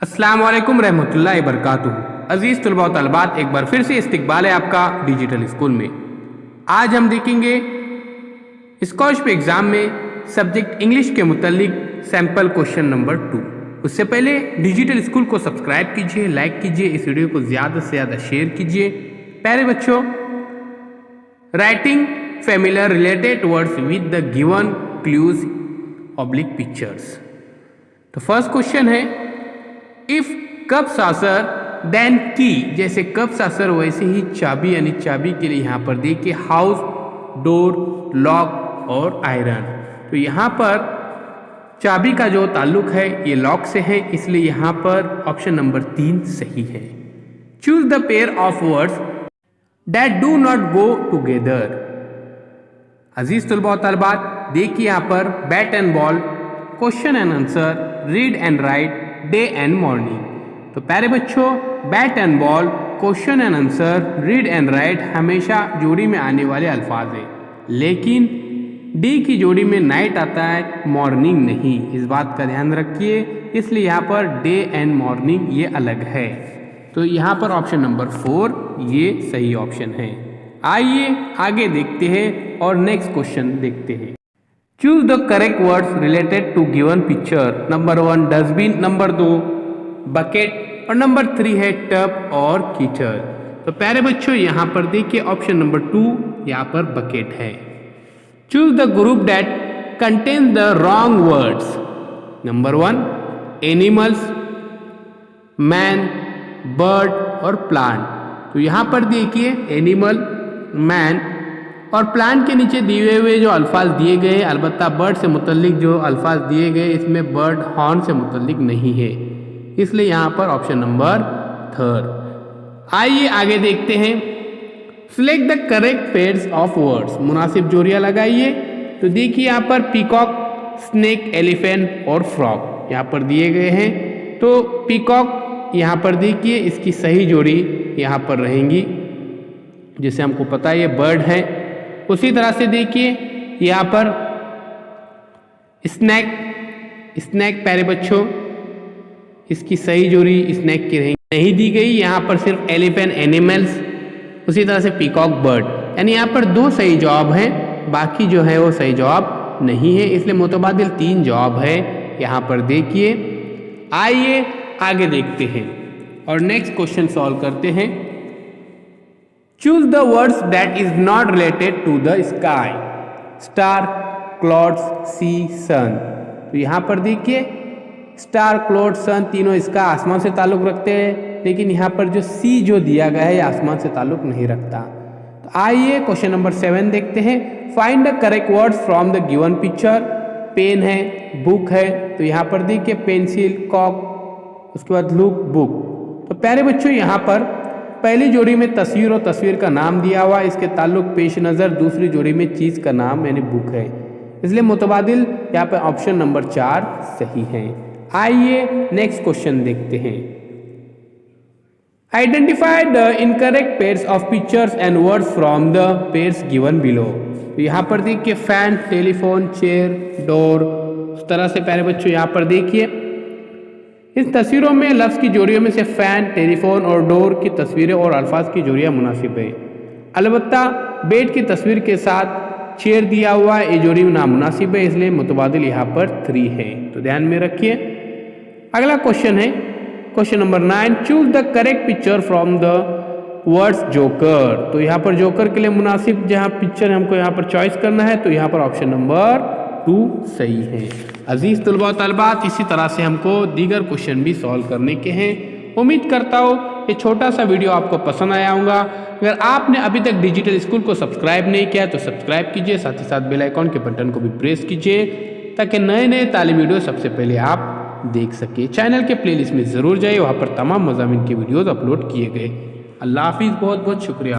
अस्सलाम वालेकुम रहमतुल्लाहि बरकातुहू। अजीज़ तलबा व तलबात, एक बार फिर से इस्तकबाल है आपका डिजिटल स्कूल में। आज हम देखेंगे स्कॉलरशिप एग्ज़ाम में सब्जेक्ट इंग्लिश के मुतालिक सैम्पल क्वेश्चन नंबर 2। उससे पहले डिजिटल स्कूल को सब्सक्राइब कीजिए, लाइक कीजिए, इस वीडियो को ज़्यादा से ज़्यादा शेयर कीजिए। प्यारे बच्चों, writing familiar related words with the given clues oblique pictures. तो फर्स्ट क्वेश्चन है, इफ कप सासर देन की, जैसे कप सासर वैसे ही चाबी, यानी चाबी के लिए यहाँ पर देखिए हाउस, डोर, लॉक और आयरन। तो यहाँ पर चाबी का जो ताल्लुक है ये लॉक से है, इसलिए यहाँ पर ऑप्शन नंबर 3 सही है। Choose the pair of words that do not go together. अजीज तलबा व तलबात, देखिए यहाँ पर bat and ball, question and answer, read and write, day and morning. तो प्यारे बच्चों, bat and ball, question and answer, read and write हमेशा जोड़ी में आने वाले अल्फाज है, लेकिन डी की जोड़ी में नाइट आता है, मॉर्निंग नहीं। इस बात का ध्यान रखिए, इसलिए यहाँ पर डे एंड मॉर्निंग ये अलग है। तो यहाँ पर ऑप्शन नंबर 4 ये सही ऑप्शन है। आइए आगे देखते हैं और नेक्स्ट क्वेश्चन देखते हैं। Choose the correct words related to given picture. Number 1 dustbin, number 2 bucket और नंबर 3 है टब और कीचड़। तो प्यारे बच्चों, यहाँ पर देखिए ऑप्शन नंबर 2 यहाँ पर बकेट है। Choose the group that contains the wrong words. Number 1 animals, man, bird और प्लांट। तो यहाँ पर देखिए एनिमल, मैन और प्लांट के नीचे दिए हुए जो अल्फाज दिए गए, अलबत्ता बर्ड से मुतल्लिक जो अल्फाज दिए गए इसमें बर्ड हॉर्न से मुतल्लिक नहीं है, इसलिए यहाँ पर ऑप्शन नंबर 3। आइए आगे देखते हैं। Select the correct pairs of words. मुनासिब जोड़ियाँ लगाइए। तो देखिए यहाँ पर पीकॉक, स्नेक, एलिफेंट और फ्रॉग यहाँ पर दिए गए हैं। तो पीकॉक यहाँ पर देखिए इसकी सही जोड़ी यहाँ पर रहेंगी, जिसे हमको पता है ये बर्ड है। उसी तरह से देखिए यहाँ पर स्नैक, स्नैक प्यारे बच्चों इसकी सही जोड़ी स्नैक की नहीं दी गई, यहाँ पर सिर्फ एलिफेंट, एनिमल्स, उसी तरह से पीकॉक, बर्ड, यानी यहाँ पर 2 सही जवाब हैं, बाकी जो है वो सही जवाब नहीं है, इसलिए मुतबादिल 3 जवाब है यहाँ पर देखिए। आइए आगे देखते हैं और नेक्स्ट क्वेश्चन सॉल्व करते हैं। Choose the words that is not related to the sky. Star, clouds, sea, sun. तो यहाँ पर देखिए स्टार, क्लाउड, सन तीनों इसका आसमान से ताल्लुक रखते हैं, लेकिन यहाँ पर जो सी जो दिया गया है आसमान से ताल्लुक नहीं रखता। तो आइए क्वेश्चन नंबर 7 देखते हैं। Find the correct words from the given picture. Pen है, बुक है, तो यहाँ पर देखिए पेंसिल, कॉक, उसके बाद लुक, बुक। तो प्यारे बच्चों, यहाँ पर पहली जोड़ी में तस्वीर और तस्वीर का नाम दिया हुआ, इसके ताल्लुक पेश नज़र, दूसरी जोड़ी में चीज़ का नाम यानी बुक है, इसलिए मुतबादिल यहाँ पर ऑप्शन नंबर 4 सही है। आइए नेक्स्ट क्वेश्चन देखते हैं। Identify the incorrect pairs of pictures and words from the pairs given below. तो यहाँ पर देखिए फैन, टेलीफोन, चेयर, डोर। उस तरह से प्यारे बच्चों यहाँ पर देखिए इस तस्वीरों में लफ्ज़ की जोड़ियों में से फैन, टेलीफोन और डोर की तस्वीरें और अल्फाज की जोड़ियाँ मुनासिब है। अलबत्ता बेड की तस्वीर के साथ चेयर दिया हुआ ये जोड़ी नामुनासिब है, इसलिए मुतबादिल यहाँ पर 3 है। तो ध्यान में रखिए। अगला क्वेश्चन है question number 9। Choose the correct picture from the words joker. तो यहाँ पर जोकर के लिए मुनासिब जहाँ पिक्चर हमको यहाँ पर चॉइस करना है, तो यहाँ पर ऑप्शन नंबर 2 सही है। अजीज़ तलबा तलबात, इसी तरह से हमको दीगर क्वेश्चन भी सॉल्व करने के हैं। उम्मीद करता हूँ ये छोटा सा वीडियो आपको पसंद आया होगा। अगर आपने अभी तक डिजिटल स्कूल को सब्सक्राइब नहीं किया तो सब्सक्राइब कीजिए, साथ ही साथ बेल आइकॉन के बटन को भी प्रेस कीजिए, ताकि नए नए तालीमी वीडियो सबसे पहले आप देख सके। चैनल के प्लेलिस्ट में ज़रूर जाइए, वहाँ पर तमाम मज़ामीन के वीडियोज़ अपलोड किए गए। अल्लाह हाफिज़, बहुत बहुत शुक्रिया।